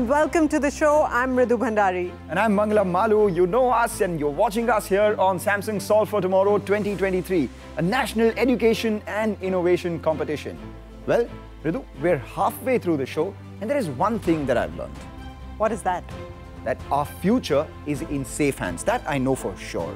and welcome to the show. I'm Mridu Bhandari. And I'm Mangalam Malu. You know us and you're watching us here on Samsung Solve for Tomorrow 2023, a national education and innovation competition. Well, Mridu, we're halfway through the show and there is one thing that I've learned. What is that? That our future is in safe hands. That I know for sure.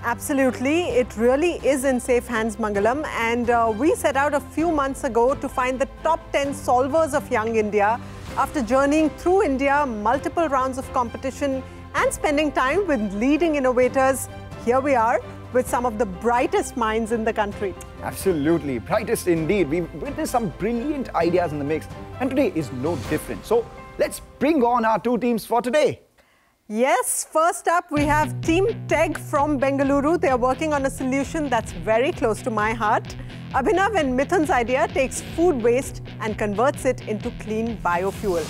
Absolutely, it really is in safe hands, Mangalam, and we set out a few months ago to find the top 10 solvers of young India. After journeying through India, multiple rounds of competition and spending time with leading innovators, here we are with some of the brightest minds in the country. Absolutely, brightest indeed. We've witnessed some brilliant ideas in the mix and today is no different. So let's bring on our two teams for today. Yes, first up we have Team TEG from Bengaluru. They are working on a solution that's very close to my heart. Abhinav and Mithun's idea takes food waste and converts it into clean biofuel.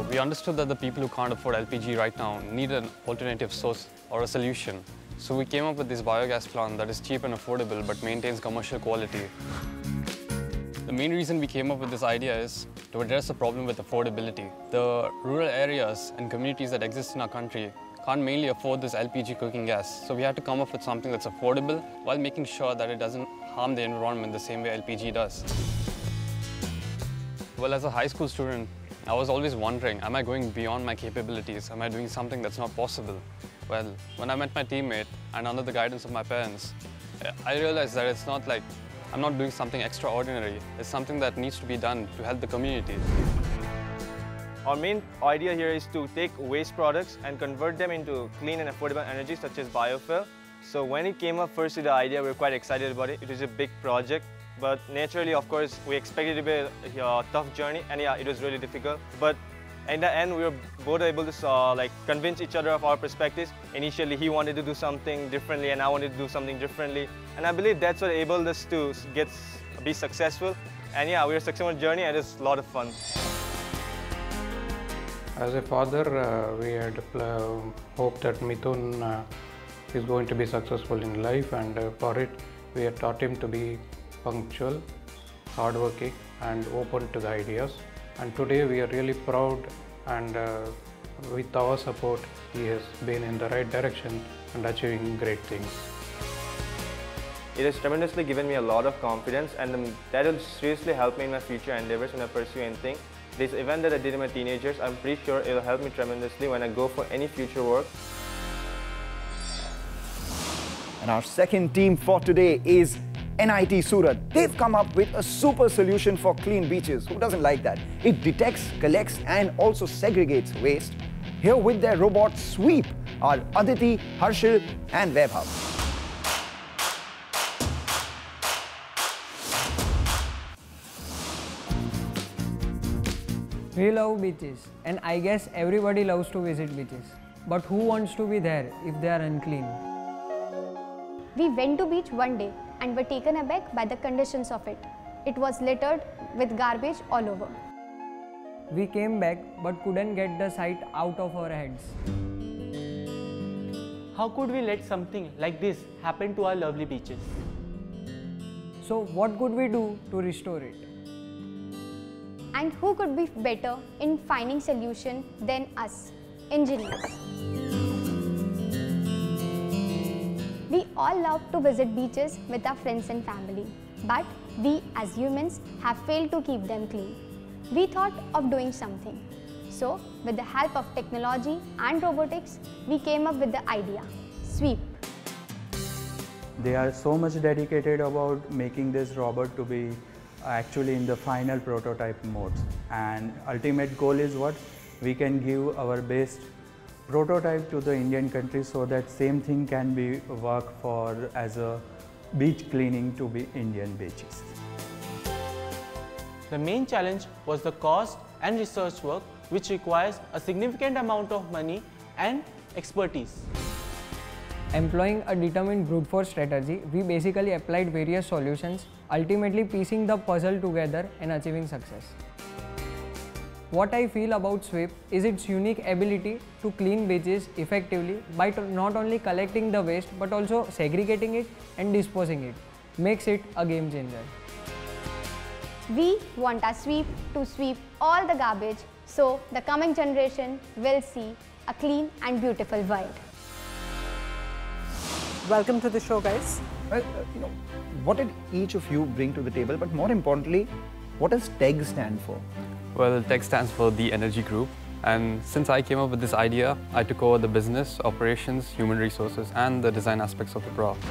We understood that the people who can't afford LPG right now need an alternative source or a solution. So we came up with this biogas plant that is cheap and affordable but maintains commercial quality. The main reason we came up with this idea is to address the problem with affordability. The rural areas and communities that exist in our country can't mainly afford this LPG cooking gas. So we had to come up with something that's affordable while making sure that it doesn't harm the environment the same way LPG does. Well, as a high school student, I was always wondering, am I going beyond my capabilities? Am I doing something that's not possible? Well, when I met my teammate and under the guidance of my parents, I realized that it's not like I'm not doing something extraordinary. It's something that needs to be done to help the community. Our main idea here is to take waste products and convert them into clean and affordable energy such as biofuel. So when it came up first with the idea, we were quite excited about it. It was a big project, but naturally, of course, we expected it to be a tough journey, and yeah, it was really difficult. But in the end, we were both able to convince each other of our perspectives. Initially, he wanted to do something differently and I wanted to do something differently. And I believe that's what enabled us to be successful. And yeah, we were successful journey and it's a lot of fun. As a father, we had hoped that Mithun is going to be successful in life, and for it, we had taught him to be punctual, hardworking and open to the ideas. And today we are really proud, and with our support he has been in the right direction and achieving great things. It has tremendously given me a lot of confidence, and that will seriously help me in my future endeavors when I pursue anything. This event that I did in my teenagers, I'm pretty sure it will help me tremendously when I go for any future work. And our second team for today is NIT Surat. They've come up with a super solution for clean beaches. Who doesn't like that? It detects, collects and also segregates waste. Here with their robot Sweep are Aditi, Harshil and Vaibhav. We love beaches, and I guess everybody loves to visit beaches. But who wants to be there if they are unclean? We went to beach one day and were taken aback by the conditions of it. It was littered with garbage all over. We came back but couldn't get the sight out of our heads. How could we let something like this happen to our lovely beaches? So what could we do to restore it? And who could be better in finding solution than us, engineers? We all love to visit beaches with our friends and family, but we as humans have failed to keep them clean. We thought of doing something. So, with the help of technology and robotics, we came up with the idea, Sweep. They are so much dedicated about making this robot to be actually in the final prototype modes, and ultimate goal is what? We can give our best prototype to the Indian country so that same thing can be work for as a beach cleaning to be Indian beaches. The main challenge was the cost and research work, which requires a significant amount of money and expertise. Employing a determined brute force strategy, we basically applied various solutions, ultimately piecing the puzzle together and achieving success. What I feel about sweep is its unique ability to clean beaches effectively by not only collecting the waste but also segregating it and disposing it. Makes it a game changer. We want our sweep to sweep all the garbage so the coming generation will see a clean and beautiful world. Welcome to the show, guys. Well, what did each of you bring to the table? But more importantly, what does TEG stand for? Well, TEG stands for the Energy Group. And since I came up with this idea, I took over the business, operations, human resources, and the design aspects of the product.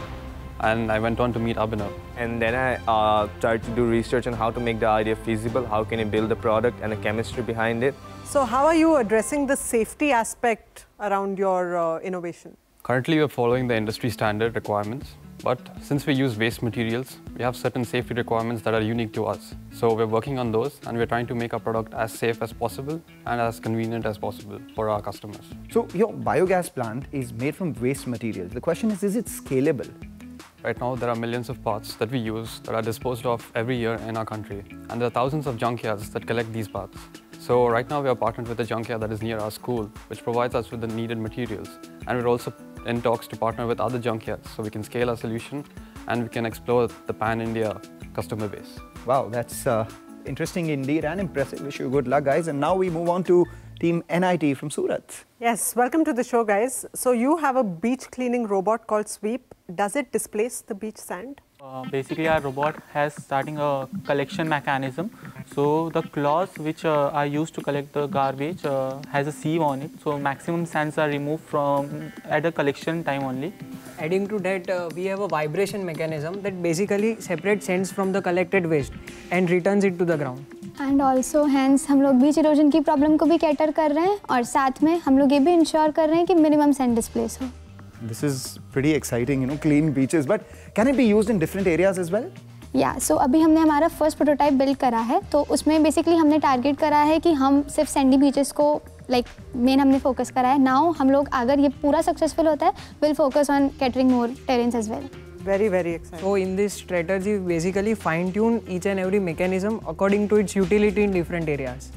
And I went on to meet Abhinav. And then I tried to do research on how to make the idea feasible, how can you build the product and the chemistry behind it. So how are you addressing the safety aspect around your innovation? Currently, we're following the industry standard requirements. But since we use waste materials, we have certain safety requirements that are unique to us. So we're working on those, and we're trying to make our product as safe as possible and as convenient as possible for our customers. So your biogas plant is made from waste materials. The question is it scalable? Right now, there are millions of parts that we use that are disposed of every year in our country. And there are thousands of junkyards that collect these parts. So right now, we are partnered with a junkyard that is near our school, which provides us with the needed materials. And we're also in talks to partner with other junkyards so we can scale our solution and we can explore the pan-India customer base. Wow, that's interesting indeed and impressive. Wish you good luck, guys. And now we move on to Team NIT from Surat. Yes, welcome to the show, guys. So you have a beach cleaning robot called Sweep. Does it displace the beach sand? Basically, our robot has starting a collection mechanism. So the cloths which are used to collect the garbage has a sieve on it. So maximum sands are removed from at the collection time only. Adding to that, we have a vibration mechanism that basically separates sands from the collected waste and returns it to the ground. And also hence हम लोग बीच erosion की problem को भी cater कर रहे हैं और साथ में हम लोग ये भी इंश्योर कर रहे हैं कि मिनिमम सैंड डिस्प्लेस हो. This is pretty exciting, clean beaches. But can it be used in different areas as well? या सो अभी हमने हमारा फर्स्ट प्रोटोटाइप बिल्ड करा है तो उसमें बेसिकली हमने टारगेट करा है कि हम सिर्फ सैंडी बीचेस को मेन हमने फोकस करा है. नाउ हम लोग अगर ये पूरा सक्सेसफुल होता है will focus on catering more terrains as well. Very, very exciting. So in this strategy, basically fine-tune each and every mechanism according to its utility in different areas.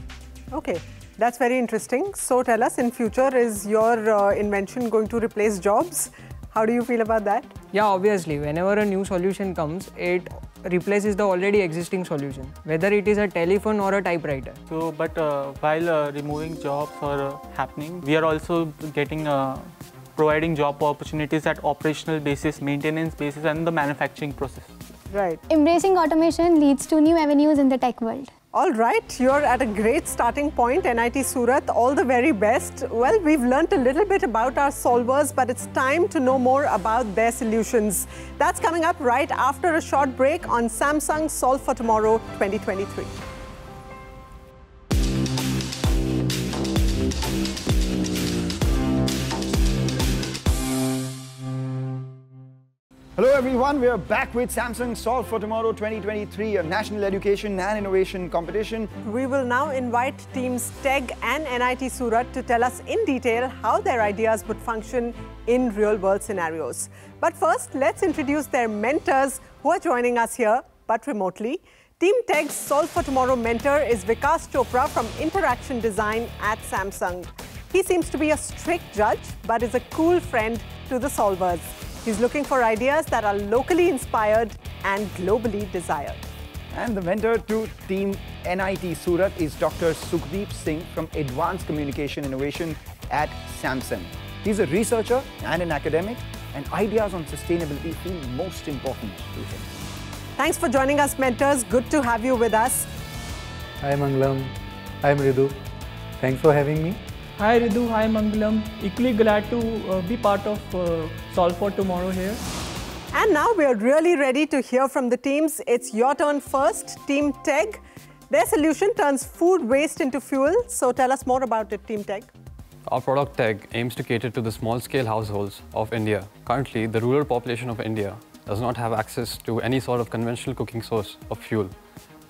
Okay, that's very interesting. So tell us, in future, is your invention going to replace jobs? How do you feel about that? Yeah, obviously, whenever a new solution comes, it replaces the already existing solution, whether it is a telephone or a typewriter. So, but while removing jobs are happening, we are also getting providing job opportunities at operational basis, maintenance basis, and the manufacturing process. Right. Embracing automation leads to new avenues in the tech world. All right, you're at a great starting point, NIT Surat. All the very best. Well, we've learnt a little bit about our solvers, but it's time to know more about their solutions. That's coming up right after a short break on Samsung Solve for Tomorrow 2023. Hello everyone, we are back with Samsung Solve for Tomorrow 2023, a national education and innovation competition. We will now invite teams TEG and NIT Surat to tell us in detail how their ideas would function in real-world scenarios. But first, let's introduce their mentors who are joining us here, but remotely. Team TEG's Solve for Tomorrow mentor is Vikas Chopra from Interaction Design at Samsung. He seems to be a strict judge, but is a cool friend to the solvers. He's looking for ideas that are locally inspired and globally desired. And the mentor to Team NIT Surat is Dr. Sukhdeep Singh from Advanced Communication Innovation at Samsung. He's a researcher and an academic, and ideas on sustainability feel most important to him. Thanks for joining us, mentors. Good to have you with us. Hi Mangalam, I'm Ridu. Thanks for having me. Hi Ridu, hi Mangalam. Equally glad to be part of Solve for Tomorrow here. And now we are really ready to hear from the teams. It's your turn first, Team TEG. Their solution turns food waste into fuel. So tell us more about it, Team TEG. Our product TEG aims to cater to the small-scale households of India. Currently, the rural population of India does not have access to any sort of conventional cooking source of fuel.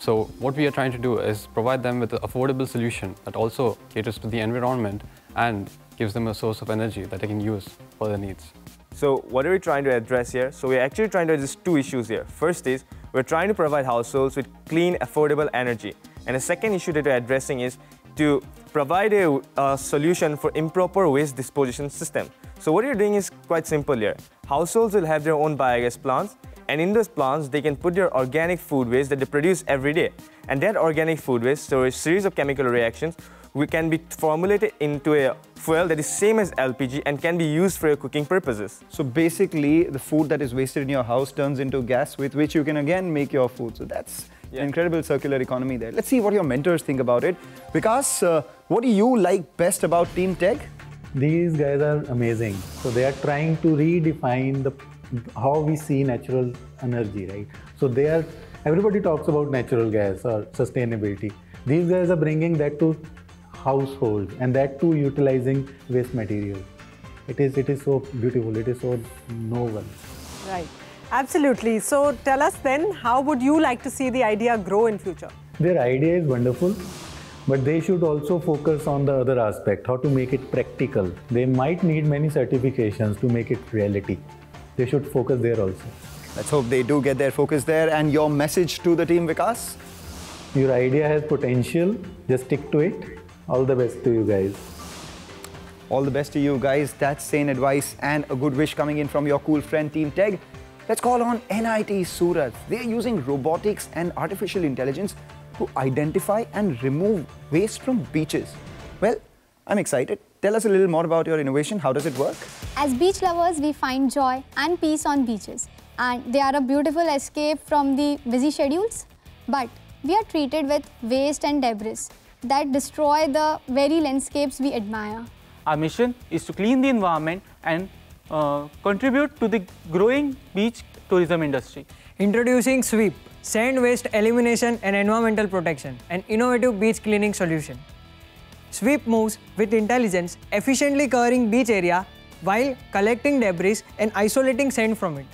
So what we are trying to do is provide them with an affordable solution that also caters to the environment and gives them a source of energy that they can use for their needs. So what are we trying to address here? So we're actually trying to address two issues here. First is we're trying to provide households with clean, affordable energy. And the second issue that we're addressing is to provide a solution for improper waste disposition system. So what you're doing is quite simple here. Households will have their own biogas plants, and in those plants, they can put their organic food waste that they produce every day. And that organic food waste, so a series of chemical reactions, can be formulated into a fuel that is same as LPG and can be used for your cooking purposes. So basically, the food that is wasted in your house turns into gas with which you can again make your food. So that's an incredible circular economy there. Let's see what your mentors think about it. Vikas, what do you like best about Team TEG? These guys are amazing. So they are trying to redefine how we see natural energy, right? So everybody talks about natural gas or sustainability. These guys are bringing that to households, and that too utilizing waste material. It is so beautiful, it is so novel. Right, absolutely. So tell us then, how would you like to see the idea grow in future? Their idea is wonderful, but they should also focus on the other aspect, how to make it practical. They might need many certifications to make it reality. They should focus there also. Let's hope they do get their focus there. And your message to the team, Vikas? Your idea has potential, just stick to it. All the best to you guys. All the best to you guys. That's sane advice and a good wish coming in from your cool friend Team TEG. Let's call on NIT Surat. They're using robotics and artificial intelligence to identify and remove waste from beaches. Well, I'm excited. Tell us a little more about your innovation. How does it work? As beach lovers, we find joy and peace on beaches, and they are a beautiful escape from the busy schedules. But we are treated with waste and debris that destroy the very landscapes we admire. Our mission is to clean the environment and contribute to the growing beach tourism industry. Introducing SWEEP, Sand Waste Elimination and Environmental Protection, an innovative beach cleaning solution. SWEEP moves with intelligence, efficiently covering beach area while collecting debris and isolating sand from it.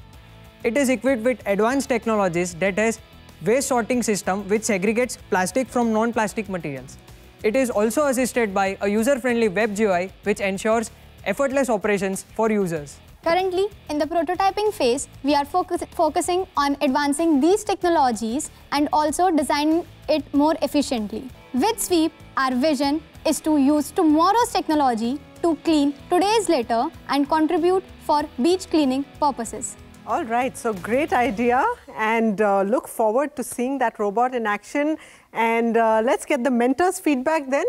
It is equipped with advanced technologies that has waste sorting system which segregates plastic from non-plastic materials. It is also assisted by a user-friendly web GUI which ensures effortless operations for users. Currently, in the prototyping phase, we are focusing on advancing these technologies and also designing it more efficiently. With SWEEP, our vision is to use tomorrow's technology to clean today's litter and contribute for beach cleaning purposes. All right, so great idea, and look forward to seeing that robot in action. And let's get the mentors' feedback then.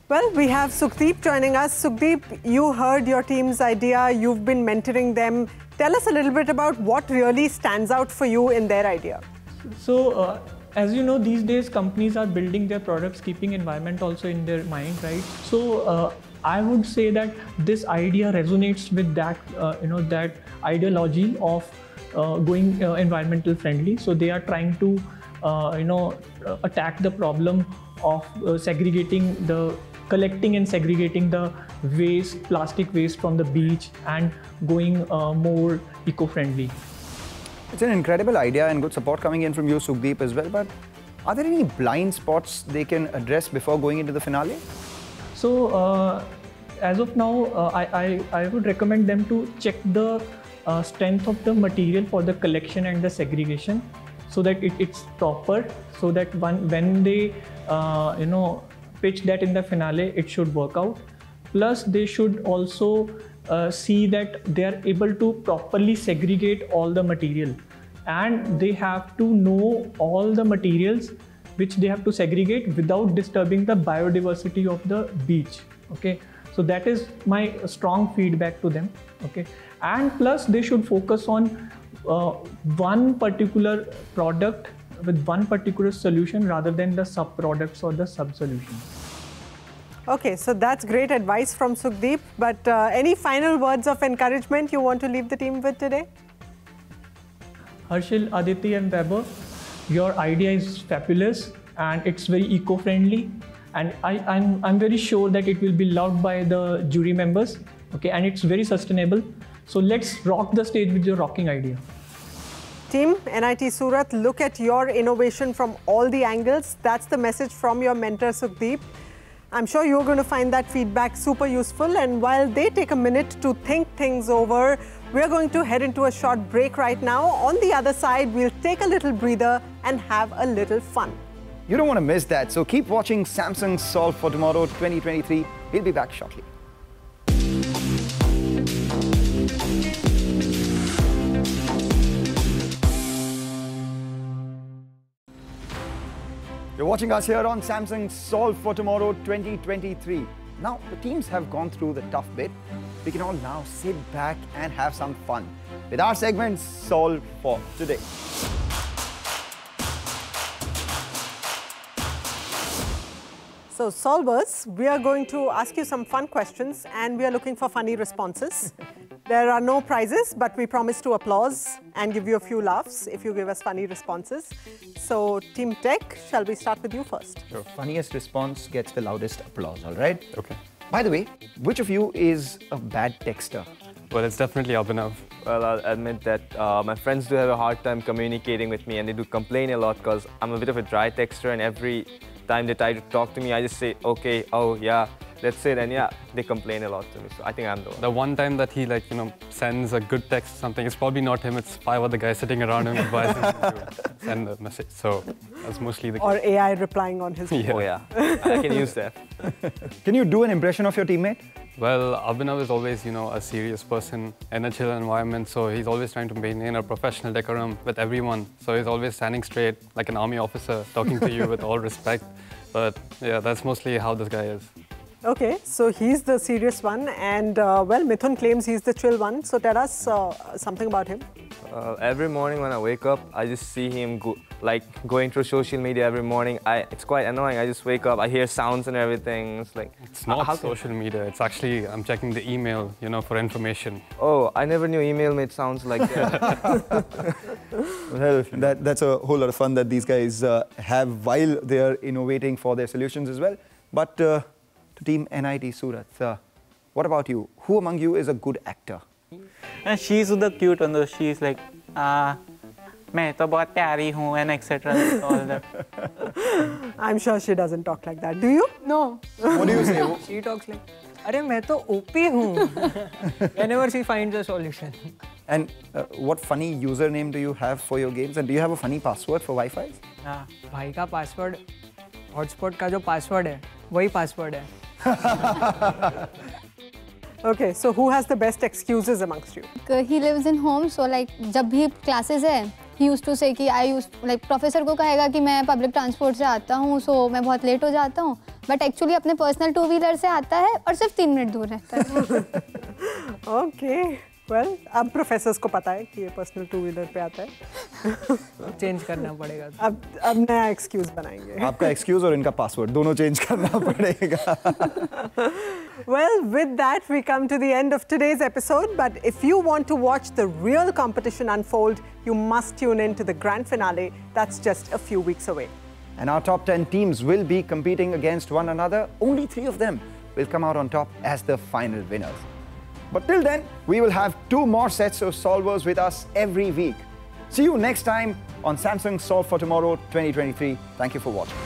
Well, we have Sukhdeep joining us. Sukhdeep, you heard your team's idea, you've been mentoring them. Tell us a little bit about what really stands out for you in their idea. So, as you know, these days companies are building their products keeping environment also in their mind, right? So, I would say that this idea resonates with that, that ideology of going environmental friendly. So they are trying to, attack the problem of collecting and segregating the waste, plastic waste from the beach and going more eco-friendly. It's an incredible idea and good support coming in from you, Sukhdeep, as well. But are there any blind spots they can address before going into the finale? So, as of now, I would recommend them to check the strength of the material for the collection and the segregation, so that it's proper, so that when they pitch that in the finale, it should work out. Plus, they should also see that they are able to properly segregate all the material, and they have to know all the materials which they have to segregate without disturbing the biodiversity of the beach. Okay, so that is my strong feedback to them. Okay, and plus they should focus on one particular product with one particular solution rather than the sub-products or the sub-solutions. Okay, so that's great advice from Sukhdeep. But any final words of encouragement you want to leave the team with today? Harshil, Aditi and Weber, your idea is fabulous and it's very eco-friendly, and I'm very sure that it will be loved by the jury members. Okay, and it's very sustainable. So let's rock the stage with your rocking idea. Team NIT Surat, look at your innovation from all the angles. That's the message from your mentor Sukhdeep. I'm sure you're going to find that feedback super useful. And while they take a minute to think things over, we're going to head into a short break right now. On the other side, we'll take a little breather and have a little fun. You don't want to miss that. So keep watching Samsung Solve for Tomorrow 2023. We'll be back shortly. You're watching us here on Samsung Solve for Tomorrow 2023. Now, the teams have gone through the tough bit. We can all now sit back and have some fun with our segment Solve for Today. So, solvers, we are going to ask you some fun questions and we are looking for funny responses. There are no prizes, but we promise to applause and give you a few laughs if you give us funny responses. So, Team Tech, shall we start with you first? Your funniest response gets the loudest applause, all right? Okay. By the way, which of you is a bad texter? Well, it's definitely Abhinav. Well, I'll admit that my friends do have a hard time communicating with me and they do complain a lot because I'm a bit of a dry texter and every time they try to talk to me, I just say, okay, oh yeah, that's it, and yeah, they complain a lot to me, so I think I'm the one. The one time that he sends a good text or something, it's probably not him, it's 5 other guys sitting around him advising him to send the message. So that's mostly the case. Or AI replying on his phone. Oh yeah, I can use that. Can you do an impression of your teammate? Well, Abhinav is always, a serious person in a chill environment, so he's always trying to maintain a professional decorum with everyone. So he's always standing straight like an army officer, talking to you with all respect. But yeah, that's mostly how this guy is. Okay, so he's the serious one and well, Mithun claims he's the chill one. So tell us something about him. Every morning when I wake up, I just see him going through social media every morning. It's quite annoying. I just wake up, I hear sounds and everything. It's like it's not social media. It's actually I'm checking the email, for information. Oh, I never knew email made sounds like that. Well, that's a whole lot of fun that these guys have while they are innovating for their solutions as well. But to Team NIT Surat, what about you? Who among you is a good actor? And she's the cute one though. She's like, मैं तो बहुत प्यारी हूँ and etc. all that. I'm sure she doesn't talk like that. Do you? No. What do you say? She talks like, अरे मैं तो OP हूँ. Whenever she finds a solution. And what funny username do you have for your games? And do you have a funny password for Wi-Fi? हाँ, भाई का password, hotspot का जो password है, वही पासवर्ड है. Okay, so who has the best excuses amongst you? He lives in home, so like जब भी classes है, he used to say कि professor को कहेगा कि मैं public transport से आता हूँ, so मैं बहुत late हो जाता हूँ. But actually अपने personal two-wheeler से आता है और सिर्फ 3 मिनट दूर रहता है. Okay, well, अब professors को पता है कि ये personal two-wheeler पे आता है. Change करना पड़ेगा. अब नया excuse बनाएंगे. आपका excuse और इनका password दोनों change करना पड़ेगा. Well, with that, we come to the end of today's episode. But if you want to watch the real competition unfold, you must tune in to the grand finale. That's just a few weeks away. And our top 10 teams will be competing against one another. Only 3 of them will come out on top as the final winners. But till then, we will have 2 more sets of solvers with us every week. See you next time on Samsung Solve for Tomorrow 2023. Thank you for watching.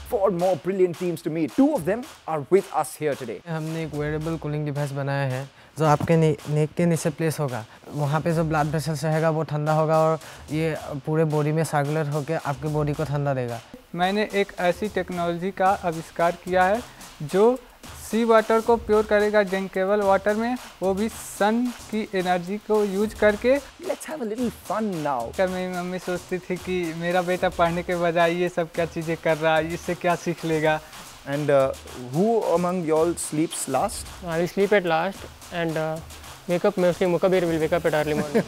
4 more brilliant teams to meet. 2 of them are with us here today. हमने एक variable cooling device बनाया है जो आपके नेक के नीचे place होगा. वहाँ पे जो ब्लड वेसल्स रहेगा वो ठंडा होगा और ये पूरे बॉडी में सर्कुलर होकर आपके बॉडी को ठंडा देगा. मैंने एक ऐसी टेक्नोलॉजी का आविष्कार किया है जो सी वाटर को प्योर करेगा ड्रिंकेबल वाटर में, वो भी सन की एनर्जी को यूज करके. Let's have a little fun now. मेरी मम्मी सोचती थी कि मेरा बेटा पढ़ने के बजाय ये सब क्या चीज़ें कर रहा है, इससे क्या सीख लेगा. And who among y'all sleeps last? I will sleep at last and wake up mostly. Mukabir will wake up at early morning.